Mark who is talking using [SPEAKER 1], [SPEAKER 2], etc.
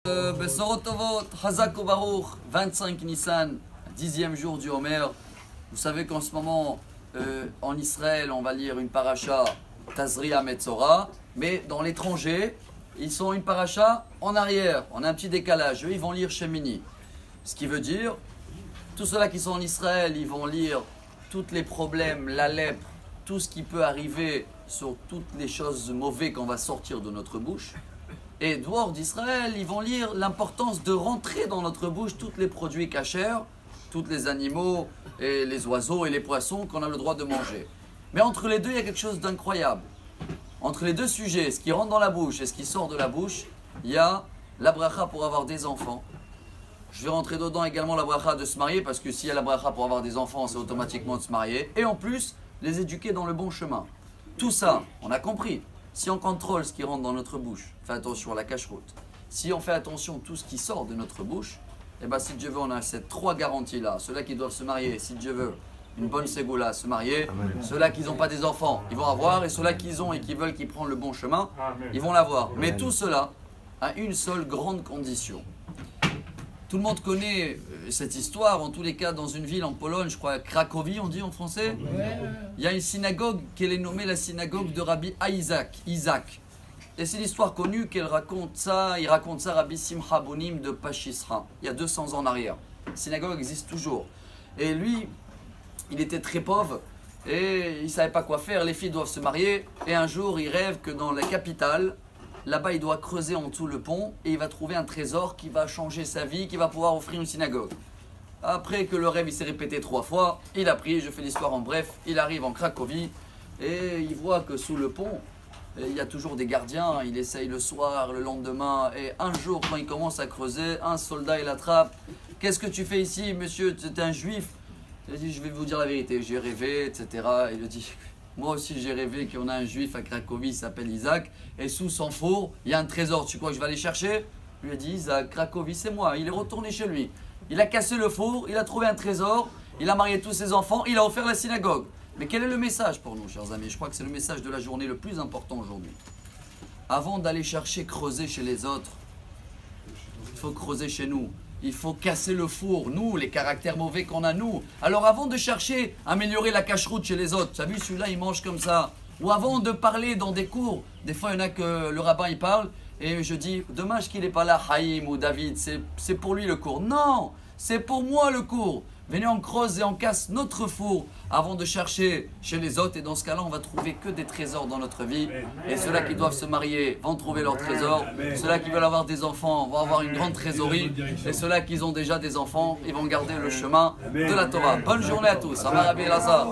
[SPEAKER 1] Besorot Tovot, Hazak Baruch, 25 Nissan, 10e jour du Homer. Vous savez qu'en ce moment, en Israël, on va lire une paracha Tazria Metzora, mais dans l'étranger, ils sont une paracha en arrière. On a un petit décalage. Eux, ils vont lire Shemini. Ce qui veut dire, tous ceux-là qui sont en Israël, ils vont lire tous les problèmes, la lèpre, tout ce qui peut arriver sur toutes les choses mauvaises qu'on va sortir de notre bouche. Et dehors d'Israël, ils vont lire l'importance de rentrer dans notre bouche tous les produits cachers, tous les animaux, et les oiseaux et les poissons qu'on a le droit de manger. Mais entre les deux, il y a quelque chose d'incroyable. Entre les deux sujets, ce qui rentre dans la bouche et ce qui sort de la bouche, il y a la bracha pour avoir des enfants. Je vais rentrer dedans également la bracha de se marier, parce que s'il y a la bracha pour avoir des enfants, c'est automatiquement de se marier. Et en plus, les éduquer dans le bon chemin. Tout ça, on a compris. Si on contrôle ce qui rentre dans notre bouche, fait attention à la cache-route. Si on fait attention à tout ce qui sort de notre bouche, et bien si Dieu veut, on a ces trois garanties-là. Ceux-là qui doivent se marier, si Dieu veut, une bonne ségoula, se marier. Ceux-là qui n'ont pas des enfants, ils vont avoir. Et ceux-là qui ont et qui veulent qu'ils prennent le bon chemin, ils vont l'avoir. Mais tout cela a une seule grande condition. Tout le monde connaît cette histoire, en tous les cas dans une ville en Pologne, je crois Cracovie on dit en français. Il y a une synagogue qu'elle est nommée la synagogue de Rabbi Isaac. Et c'est l'histoire connue qu'elle raconte ça, il raconte ça Rabbi Simcha Bonim de Pachisra, il y a 200 ans en arrière. La synagogue existe toujours. Et lui, il était très pauvre et il ne savait pas quoi faire, les filles doivent se marier. Et un jour, il rêve que dans la capitale, là-bas, il doit creuser en dessous le pont et il va trouver un trésor qui va changer sa vie, qui va pouvoir offrir une synagogue. Après que le rêve il s'est répété 3 fois, il a pris, je fais l'histoire en bref, il arrive en Cracovie et il voit que sous le pont, il y a toujours des gardiens, il essaye le soir, le lendemain, et un jour quand il commence à creuser, un soldat il l'attrape. Qu'est-ce que tu fais ici, monsieur? Tu es un juif? Il dit, je vais vous dire la vérité, j'ai rêvé, etc. Il lui dit, moi aussi j'ai rêvé qu'on a un juif à Cracovie, il s'appelle Isaac, et sous son four, il y a un trésor, tu crois que je vais aller chercher? Lui a dit, Isaac, Cracovie c'est moi. Il est retourné chez lui, il a cassé le four, il a trouvé un trésor, il a marié tous ses enfants, il a offert la synagogue. Mais quel est le message pour nous, chers amis? Je crois que c'est le message de la journée le plus important aujourd'hui. Avant d'aller chercher, creuser chez les autres, il faut creuser chez nous. Il faut casser le four, nous, les caractères mauvais qu'on a, nous. Alors avant de chercher à améliorer la cache-route chez les autres, tu as vu, celui-là, il mange comme ça. Ou avant de parler dans des cours, des fois, il y en a que le rabbin, il parle, et je dis, dommage qu'il n'est pas là, Haïm ou David, c'est pour lui le cours. Non, c'est pour moi le cours. Venez, on creuse et on casse notre four avant de chercher chez les autres. Et dans ce cas-là, on va trouver que des trésors dans notre vie. Et ceux-là qui doivent se marier vont trouver leurs trésors. Ceux-là qui veulent avoir des enfants vont avoir une grande trésorerie. Et ceux-là qui ont déjà des enfants, ils vont garder le chemin de la Torah. Bonne journée à tous. Amar Rabbi Elazar.